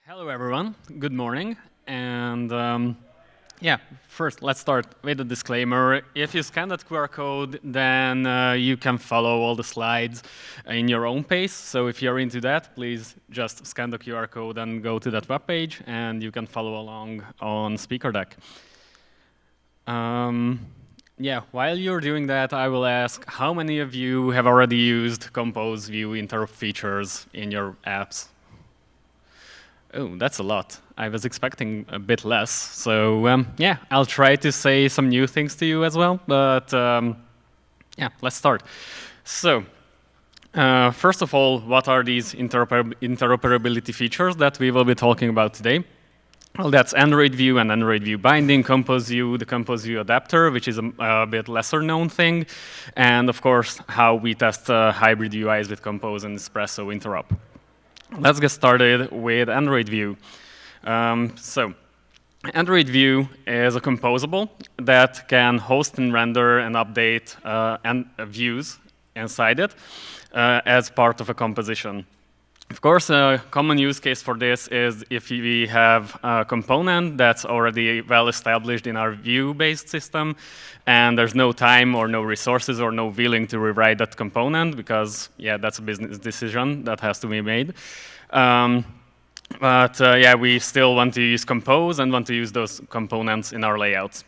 Hello, everyone. Good morning. And yeah, first, let's start with a disclaimer. If you scan that QR code, then you can follow all the slides in your own pace. So if you're into that, please just scan the QR code and go to that webpage, and you can follow along on Speaker Deck. Yeah, while you're doing that, I will ask how many of you have already used Compose View Interop features in your apps? Oh, that's a lot. I was expecting a bit less. So yeah, I'll try to say some new things to you as well. But yeah, let's start. So first of all, what are these interoperability features that we will be talking about today? Well, that's Android View and Android View binding, Compose View, the Compose View adapter, which is a bit lesser known thing, and of course, how we test hybrid UIs with Compose and Espresso Interop. Let's get started with Android View. So Android View is a composable that can host and render and update views inside it as part of a composition. Of course, a common use case for this is if we have a component that's already well established in our view-based system, and there's no time or no resources or no willing to rewrite that component because, yeah, that's a business decision that has to be made. But yeah, we still want to use Compose and want to use those components in our layouts.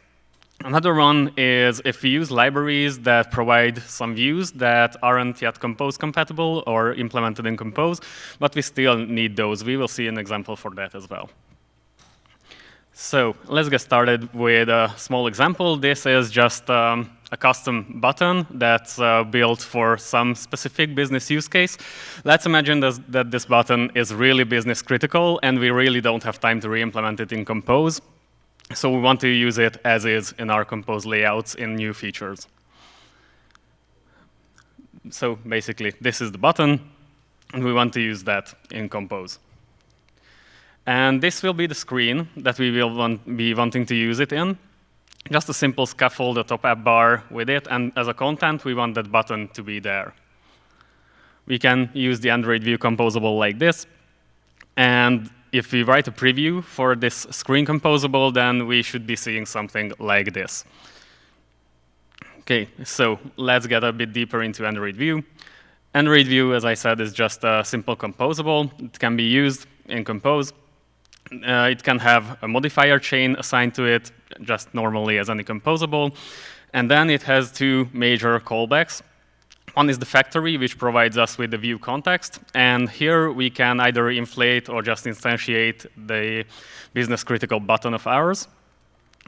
Another one is if we use libraries that provide some views that aren't yet Compose compatible or implemented in Compose, but we still need those. We will see an example for that as well. So let's get started with a small example. This is just a custom button that's built for some specific business use case. Let's imagine that this button is really business critical, and we really don't have time to re-implement it in Compose. So we want to use it as is in our Compose layouts in new features. So basically, this is the button, and we want to use that in Compose. And this will be the screen that we will be wanting to use it in. Just a simple scaffold, a top app bar with it, and as a content, we want that button to be there. We can use the Android View composable like this, and if we write a preview for this screen composable, then we should be seeing something like this. OK, so let's get a bit deeper into Android View. Android View, as I said, is just a simple composable. It can be used in Compose. It can have a modifier chain assigned to it, just normally as any composable. And then it has two major callbacks. One is the factory, which provides us with the view context. And here we can either inflate or just instantiate the business critical button of ours.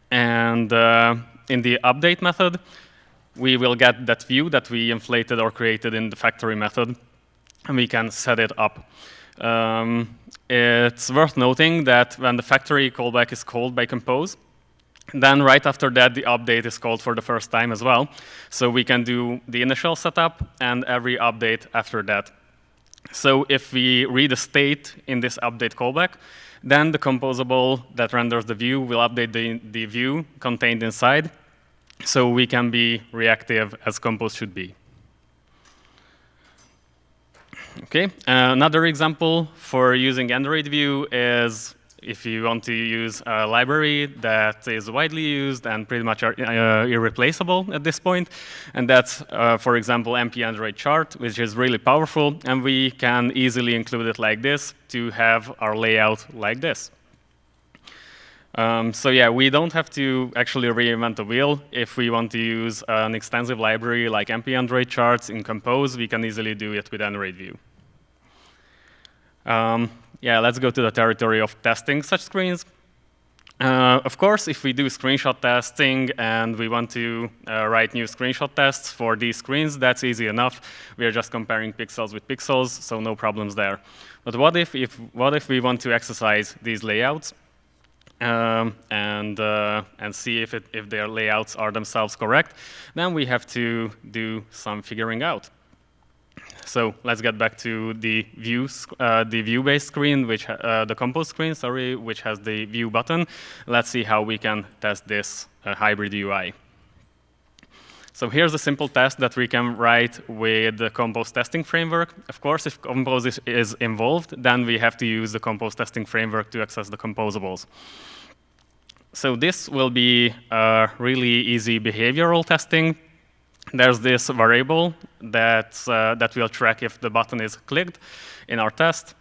And in the update method, we will get that view that we inflated or created in the factory method, and we can set it up. It's worth noting that when the factory callback is called by Compose, then right after that, the update is called for the first time as well. So we can do the initial setup and every update after that. So if we read a state in this update callback, then the composable that renders the view will update the view contained inside. So we can be reactive as Compose should be. OK, another example for using Android View is if you want to use a library that is widely used and pretty much irreplaceable at this point. And that's, for example, MP Android chart, which is really powerful. And we can easily include it like this to have our layout like this. So yeah, we don't have to actually reinvent the wheel. If we want to use an extensive library like MP Android charts in Compose, we can easily do it with Android View. Yeah, let's go to the territory of testing such screens. Of course, if we do screenshot testing and we want to write new screenshot tests for these screens, that's easy enough. We are just comparing pixels with pixels, so no problems there. But what if we want to exercise these layouts and see if their layouts are themselves correct? Then we have to do some figuring out. So let's get back to the view-based screen, the Compose screen, sorry, which has the view button. Let's see how we can test this hybrid UI. So here's a simple test that we can write with the Compose testing framework. Of course, if Compose is involved, then we have to use the Compose testing framework to access the composables. So this will be a really easy behavioral testing. There's this variable that will track if the button is clicked in our test.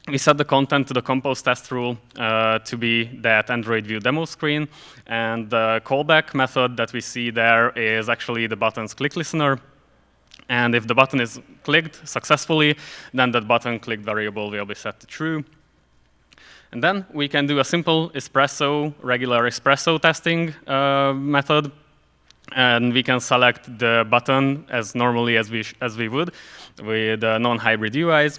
We set the content to the compose test rule to be that Android View demo screen. And the callback method that we see there is actually the button's click listener. And if the button is clicked successfully, then that button clicked variable will be set to true. And then we can do a simple regular espresso testing method. And we can select the button as normally as we would with non-hybrid UIs.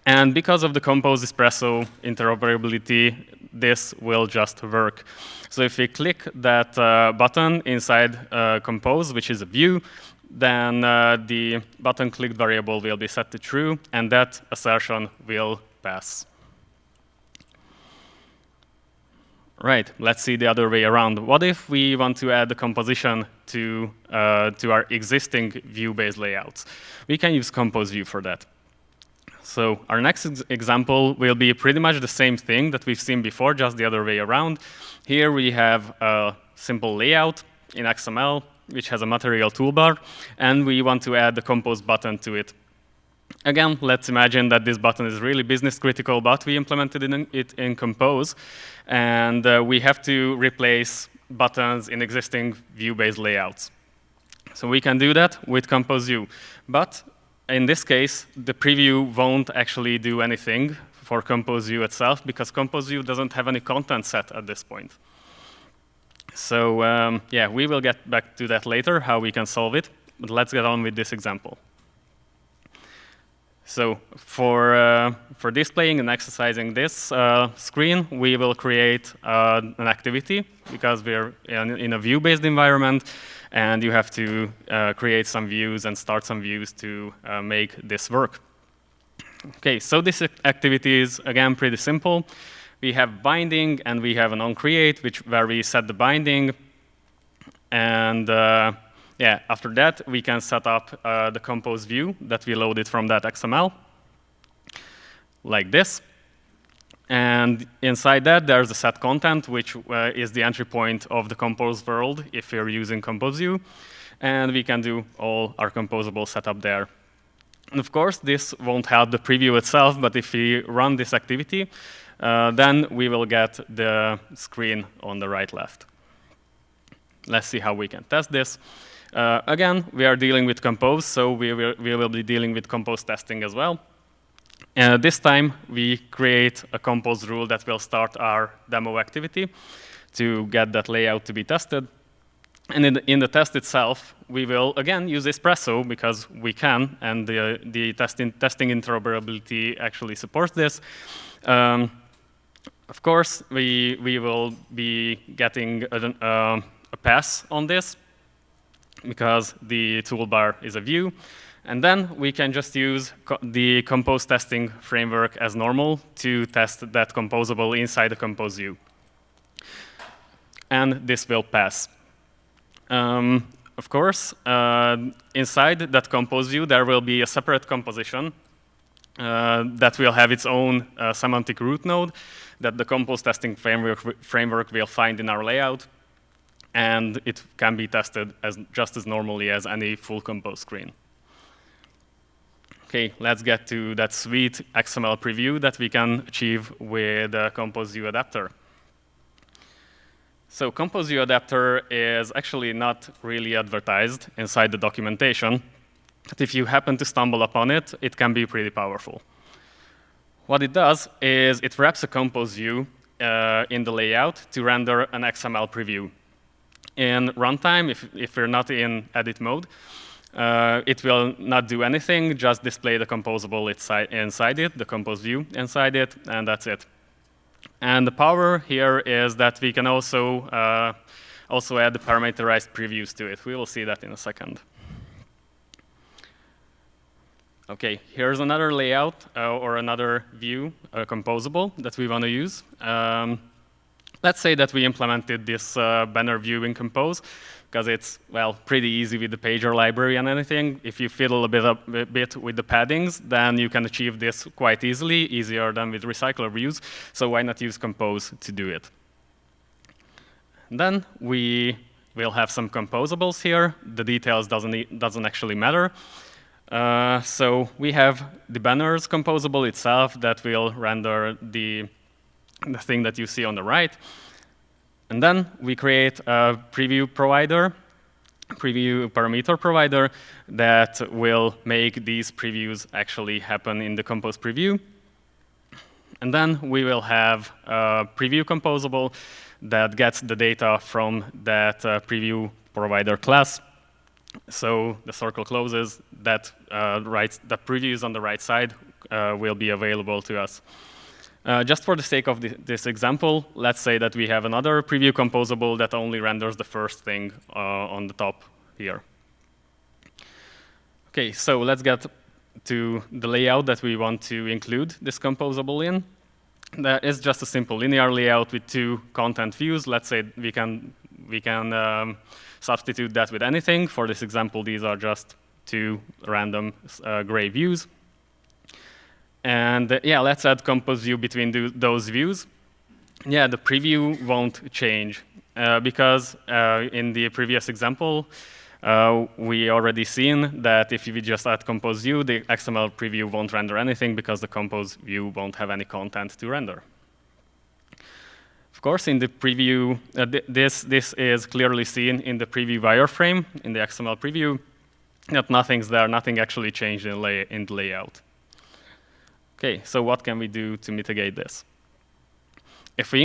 And because of the Compose Espresso interoperability, this will just work. So if we click that button inside Compose, which is a view, then the button clicked variable will be set to true, and that assertion will pass. Right, let's see the other way around. What if we want to add a composition to our existing view-based layouts? We can use Compose View for that. So our next example will be pretty much the same thing that we've seen before, just the other way around. Here we have a simple layout in XML, which has a material toolbar, and we want to add the Compose button to it. Again, let's imagine that this button is really business critical, but we implemented it in Compose, and we have to replace buttons in existing view-based layouts. So we can do that with Compose View. But in this case, the preview won't actually do anything for Compose View itself, because Compose View doesn't have any content set at this point. So yeah, we will get back to that later, how we can solve it. But let's get on with this example. So for displaying and exercising this screen, we will create an activity, because we're in a view-based environment, and you have to create some views and start some views to make this work. Okay, so this activity is, again, pretty simple. We have binding, and we have an onCreate, where we set the binding. And yeah, after that, we can set up the Compose view that we loaded from that XML, like this. And inside that, there's a set content, which is the entry point of the Compose world if you're using Compose View. And we can do all our composable setup there. And of course, this won't help the preview itself, but if we run this activity, then we will get the screen on the right left. Let's see how we can test this. Again, we are dealing with Compose, so we will be dealing with Compose testing as well. This time, we create a Compose rule that will start our demo activity to get that layout to be tested. And in the test itself, we will, again, use Espresso, because we can, and the testing interoperability actually supports this. Of course, we will be getting a pass on this, because the toolbar is a view. And then we can just use the Compose testing framework as normal to test that composable inside the Compose view. And this will pass. Of course, inside that Compose view, there will be a separate composition that will have its own semantic root node that the Compose testing framework will find in our layout. And it can be tested just as normally as any full Compose screen. Okay, let's get to that sweet XML preview that we can achieve with the Compose View adapter. So Compose View adapter is actually not really advertised inside the documentation. But if you happen to stumble upon it, it can be pretty powerful. What it does is it wraps a Compose view in the layout to render an XML preview. In runtime, if we're not in edit mode, it will not do anything, just display the composable inside it, the Compose view inside it, and that's it. And the power here is that we can also add the parameterized previews to it. We will see that in a second. OK, here's another layout or another view, composable, that we want to use. Let's say that we implemented this banner view in Compose, because it's, well, pretty easy with the pager library and anything. If you fiddle a bit with the paddings, then you can achieve this quite easily, easier than with recycler views. So why not use compose to do it? And then we will have some composables here. The details doesn't actually matter. So we have the banners composable itself that will render the thing that you see on the right. And then we create a preview parameter provider that will make these previews actually happen in the compose preview. And then we will have a preview composable that gets the data from that preview provider class. So the circle closes, that previews on the right side will be available to us. Just for the sake of this example, let's say that we have another preview composable that only renders the first thing on the top here. OK, so let's get to the layout that we want to include this composable in. That is just a simple linear layout with two content views. Let's say we can substitute that with anything. For this example, these are just two random gray views. And yeah, let's add compose view between those views. Yeah, the preview won't change because in the previous example, we already seen that if we just add compose view, the XML preview won't render anything because the compose view won't have any content to render. Of course, in the preview, this is clearly seen in the preview wireframe, in the XML preview, that nothing's there, nothing actually changed in the layout. OK, so what can we do to mitigate this? If we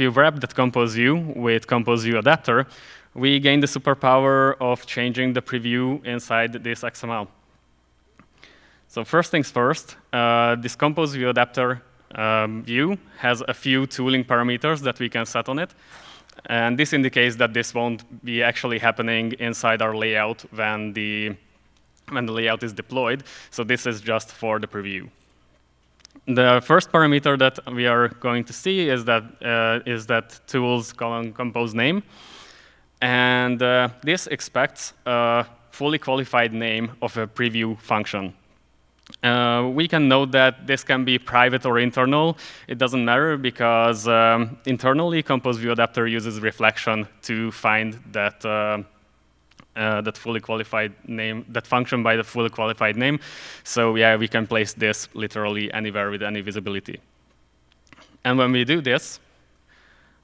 wrap that compose view with compose view adapter, we gain the superpower of changing the preview inside this XML. So first things first, this compose view adapter view has a few tooling parameters that we can set on it. And this indicates that this won't be actually happening inside our layout when the layout is deployed. So this is just for the preview. The first parameter that we are going to see is that tools colon compose name. And this expects a fully qualified name of a preview function. We can note that this can be private or internal. It doesn't matter because internally, compose view adapter uses reflection to find that that fully qualified name, that function by the fully qualified name. So yeah, we can place this literally anywhere with any visibility. And when we do this,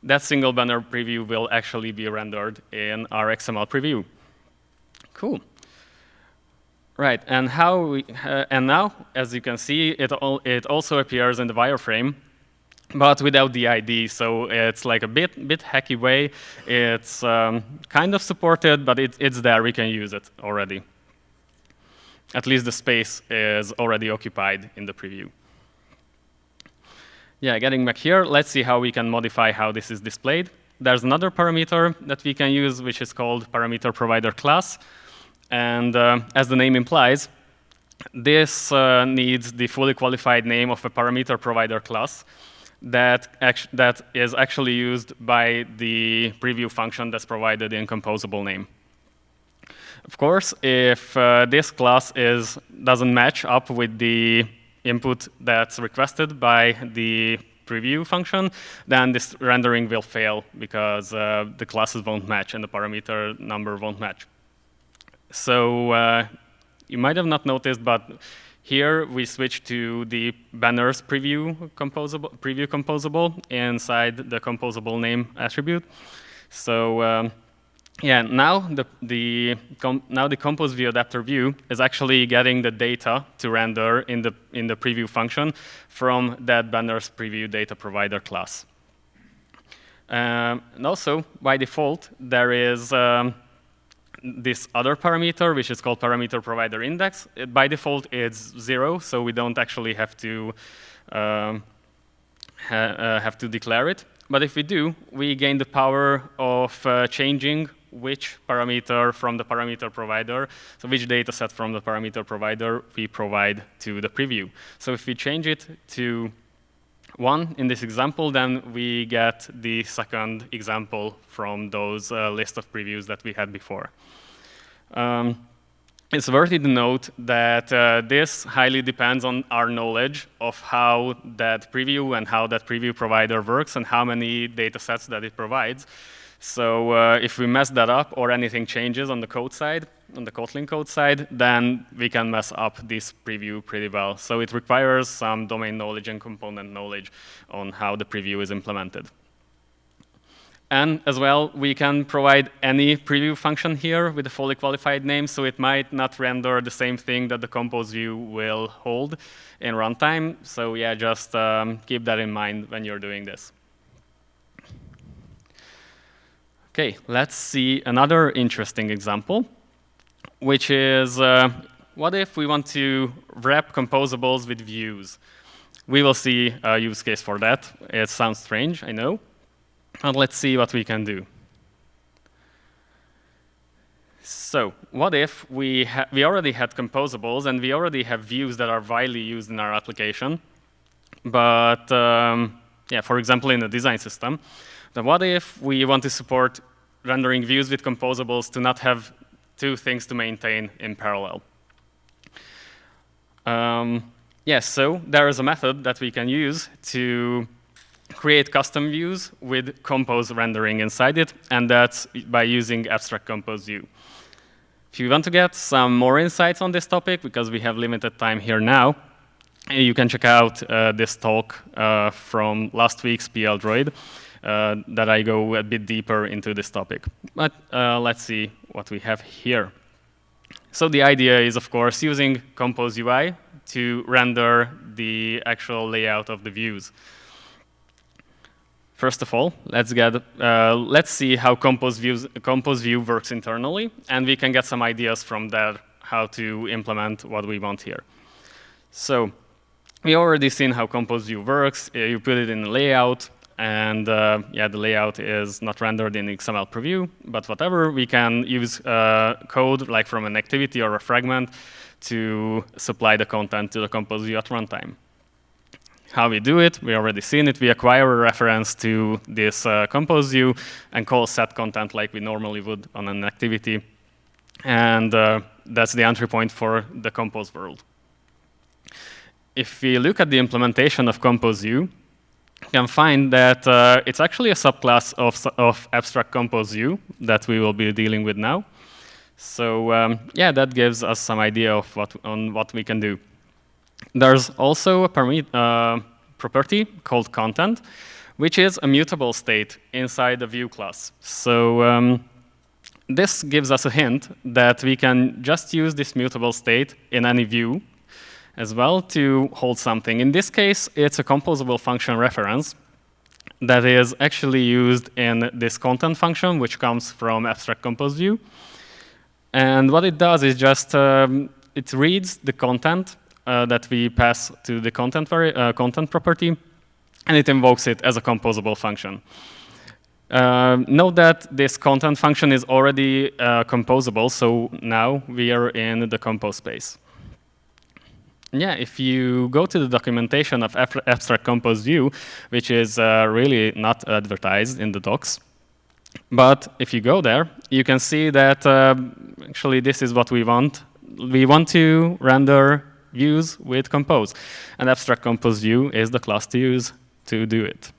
that single banner preview will actually be rendered in our XML preview. Cool. Right, and now, as you can see, it also appears in the wireframe, but without the ID. So it's like a bit hacky way. It's kind of supported, but it's there. We can use it already. At least the space is already occupied in the preview. Yeah, getting back here, let's see how we can modify how this is displayed. There's another parameter that we can use, which is called parameter provider class. And as the name implies, this needs the fully qualified name of a parameter provider class that is actually used by the preview function that's provided in composable name. Of course, if this class doesn't match up with the input that's requested by the preview function, then this rendering will fail because the classes won't match and the parameter number won't match. So you might have not noticed, but here we switch to the banners preview composable inside the composable name attribute. So yeah, now the compose view adapter view is actually getting the data to render in the preview function from that banners preview data provider class. And also, by default, there is this other parameter, which is called parameter provider index. By default, it's 0, so we don't actually have to declare it. But if we do, we gain the power of changing which parameter from the parameter provider, so which data set from the parameter provider we provide to the preview. So if we change it to one in this example, then we get the second example from those list of previews that we had before. It's worthy to note that this highly depends on our knowledge of how that preview and how that preview provider works and how many data sets that it provides. So if we mess that up or anything changes on the code side, on the Kotlin code side, then we can mess up this preview pretty well. So it requires some domain knowledge and component knowledge on how the preview is implemented. And as well, we can provide any preview function here with a fully qualified name, so it might not render the same thing that the compose view will hold in runtime. So yeah, just keep that in mind when you're doing this. Okay, let's see another interesting example, which is what if we want to wrap composables with views? We will see a use case for that. It sounds strange, I know. And let's see what we can do. So what if we already had composables and we already have views that are widely used in our application, but yeah, for example, in the design system, then what if we want to support rendering views with composables to not have two things to maintain in parallel? Yes, so there is a method that we can use to create custom views with compose rendering inside it, and that's by using abstract compose view. If you want to get some more insights on this topic, because we have limited time here now, you can check out this talk from last week's PL Droid that I go a bit deeper into this topic. But let's see what we have here. So the idea is, of course, using compose UI to render the actual layout of the views. First of all, let's see how compose view works internally, and we can get some ideas from that how to implement what we want here. So we already seen how compose view works. You put it in the layout, and yeah, the layout is not rendered in XML preview, but whatever, we can use code like from an activity or a fragment to supply the content to the compose view at runtime. How we do it, we already seen it. We acquire a reference to this compose view and call set content like we normally would on an activity. And that's the entry point for the compose world. If we look at the implementation of compose view, you can find that it's actually a subclass of abstract compose view that we will be dealing with now. So yeah, that gives us some idea of what we can do. There's also a property called content, which is a mutable state inside the view class. So this gives us a hint that we can just use this mutable state in any view as well to hold something. In this case, it's a composable function reference that is actually used in this content function, which comes from abstract compose view. And what it does is just it reads the content that we pass to the content property, and it invokes it as a composable function. Note that this content function is already composable, so now we are in the compose space. Yeah, if you go to the documentation of abstract compose view, which is really not advertised in the docs, but if you go there, you can see that actually this is what we want. We want to render views with compose, and abstract compose view is the class to use to do it.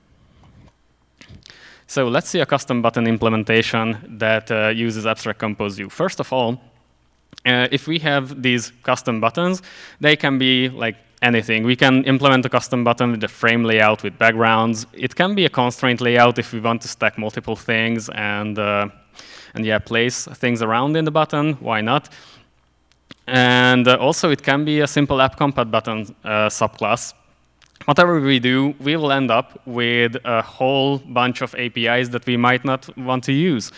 So let's see a custom button implementation that uses abstract compose view. First of all, if we have these custom buttons, they can be like anything. We can implement a custom button with a frame layout with backgrounds. It can be a constraint layout if we want to stack multiple things and yeah, place things around in the button. Why not? And also, it can be a simple app compat button subclass. Whatever we do, we will end up with a whole bunch of APIs that we might not want to use.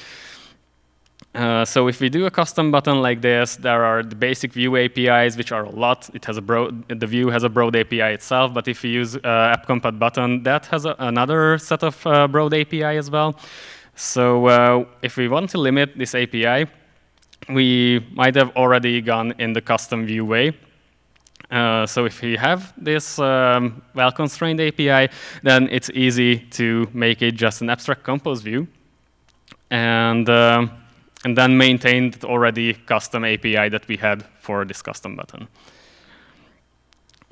So if we do a custom button like this, there are the basic view APIs, which are a lot. It has the view has a broad API itself, but if we use app compat button, that has another set of broad API as well. So if we want to limit this API, we might have already gone in the custom view way. So if we have this well-constrained API, then it's easy to make it just an abstract compose view, and then maintain the already custom API that we had for this custom button.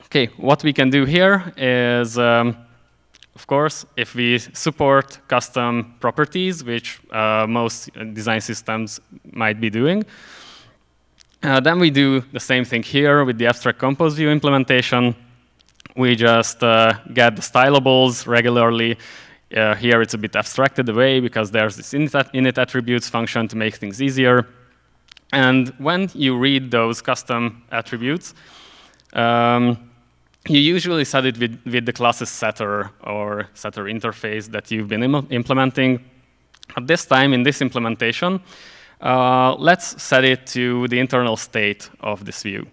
Okay, what we can do here is, of course, if we support custom properties, which most design systems might be doing, then we do the same thing here with the abstract compose view implementation. We just get the stylables regularly. Here it's a bit abstracted away because there's this init attributes function to make things easier. And when you read those custom attributes, you usually set it with the classes setter or setter interface that you've been implementing. At this time, in this implementation, let's set it to the internal state of this view.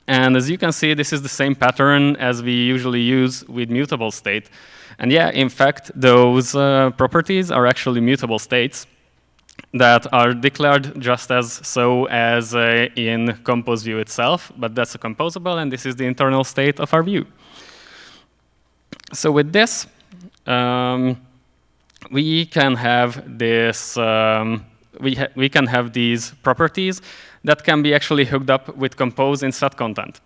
And as you can see, this is the same pattern as we usually use with mutable state. And yeah, in fact, those properties are actually mutable states that are declared just as so as in compose view itself, but that's a composable, and this is the internal state of our view. So with this, we can have this. We can have these properties that can be actually hooked up with compose in set content.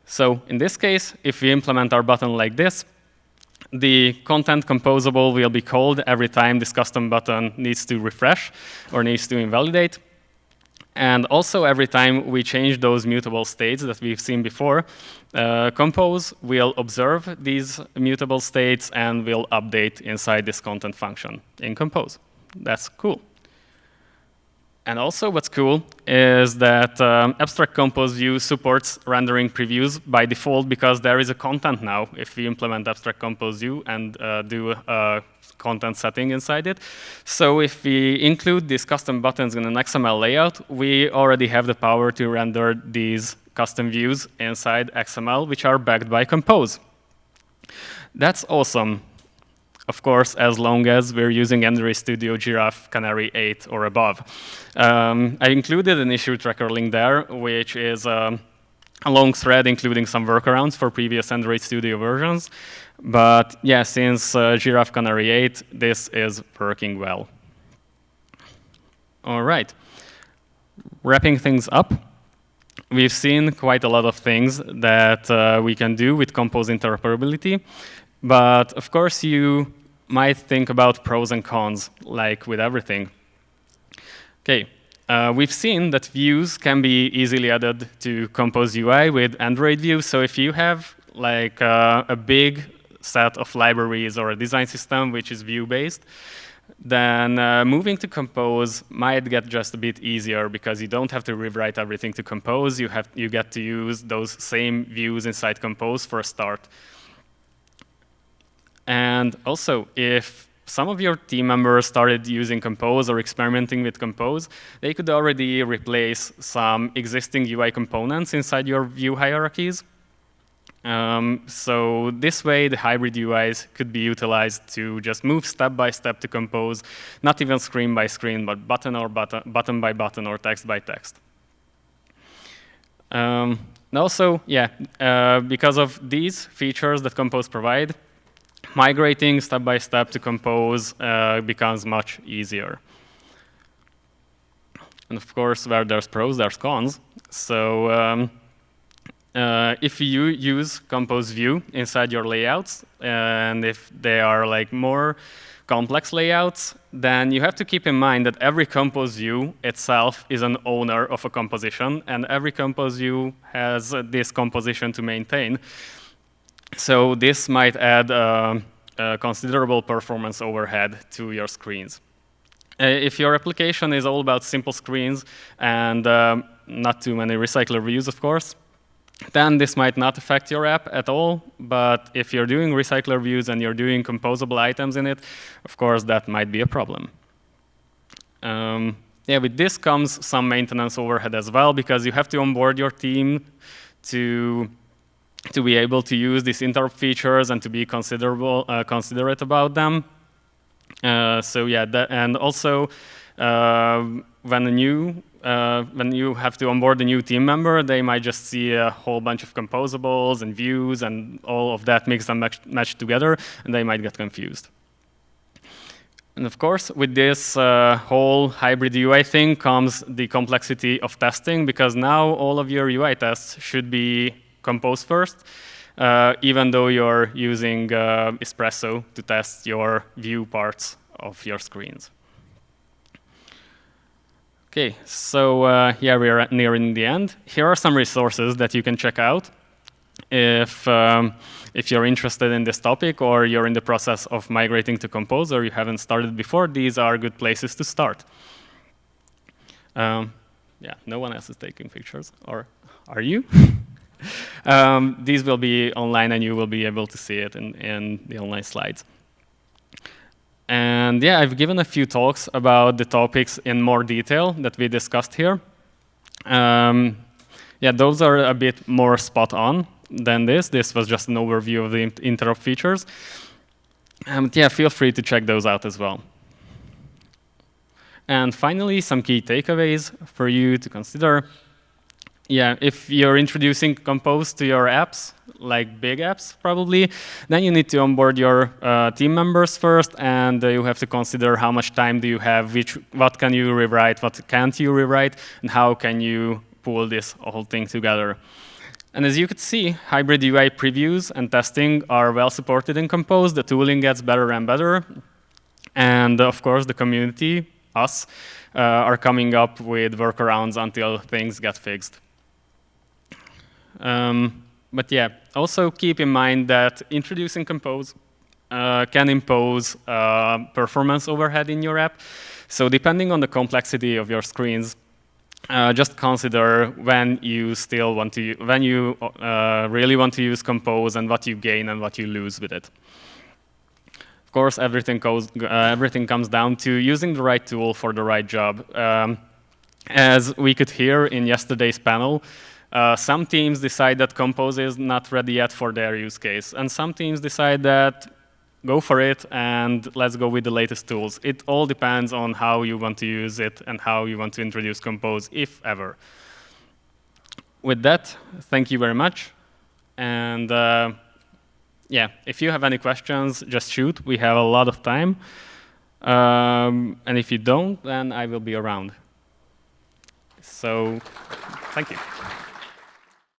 So in this case, if we implement our button like this, the content composable will be called every time this custom button needs to refresh or needs to invalidate. And also every time we change those mutable states that we've seen before, compose will observe these mutable states and will update inside this content function in compose. That's cool. And also what's cool is that abstract compose view supports rendering previews by default because there is a content now if we implement abstract compose view and do a content setting inside it. So if we include these custom buttons in an XML layout, we already have the power to render these custom views inside XML, which are backed by compose. That's awesome. Of course, as long as we're using Android Studio Giraffe Canary 8 or above. I included an issue tracker link there, which is a long thread including some workarounds for previous Android Studio versions. But yeah, since Giraffe Canary 8, this is working well. All right. Wrapping things up, we've seen quite a lot of things that we can do with compose interoperability. But of course, you might think about pros and cons, like with everything. Okay, we've seen that views can be easily added to Compose UI with Android views. So if you have like a big set of libraries or a design system which is view-based, then moving to Compose might get just a bit easier because you don't have to rewrite everything to Compose. You get to use those same views inside Compose for a start. And also, if some of your team members started using Compose or experimenting with Compose, they could already replace some existing UI components inside your view hierarchies. So this way, the hybrid UIs could be utilized to just move step by step to Compose, not even screen by screen, but button by button, or text by text. Also, yeah, because of these features that Compose provide, migrating step by step to Compose becomes much easier. And of course, where there's pros, there's cons. So if you use Compose view inside your layouts, and if they are like more complex layouts, then you have to keep in mind that every Compose view itself is an owner of a composition, and every Compose view has this composition to maintain. So this might add a considerable performance overhead to your screens. If your application is all about simple screens and not too many recycler views, of course, then this might not affect your app at all. But if you're doing recycler views and you're doing composable items in it, of course, that might be a problem. Yeah, with this comes some maintenance overhead as well, because you have to onboard your team to be able to use these Interop features and to be considerate about them. So yeah, and also when you have to onboard a new team member, they might just see a whole bunch of composables and views and all of that mixed and matched together, and they might get confused. And of course, with this whole hybrid UI thing comes the complexity of testing, because now all of your UI tests should be compose first, even though you're using Espresso to test your view parts of your screens. Okay, so yeah, we are nearing the end. Here are some resources that you can check out if you're interested in this topic, or you're in the process of migrating to Compose, or you haven't started before. These are good places to start. Yeah, no one else is taking pictures, or are you? These will be online, and you will be able to see it in the online slides. And yeah, I've given a few talks about the topics in more detail that we discussed here. Yeah, those are a bit more spot on than this. This was just an overview of the Interop features. Yeah, feel free to check those out as well. And finally, some key takeaways for you to consider. Yeah, if you're introducing Compose to your apps, like big apps probably, then you need to onboard your team members first, and you have to consider how much time do you have, what can you rewrite, what can't you rewrite, and how can you pull this whole thing together. And as you could see, hybrid UI previews and testing are well supported in Compose. The tooling gets better and better. And of course, the community, us, are coming up with workarounds until things get fixed. But yeah, also keep in mind that introducing Compose can impose performance overhead in your app. So depending on the complexity of your screens, just consider when you really want to use Compose, and what you gain and what you lose with it. Of course, everything comes down to using the right tool for the right job. As we could hear in yesterday's panel, some teams decide that Compose is not ready yet for their use case, and some teams decide that go for it and let's go with the latest tools. It all depends on how you want to use it and how you want to introduce Compose, if ever. With that, thank you very much. And yeah, if you have any questions, just shoot. We have a lot of time. And if you don't, then I will be around. So thank you.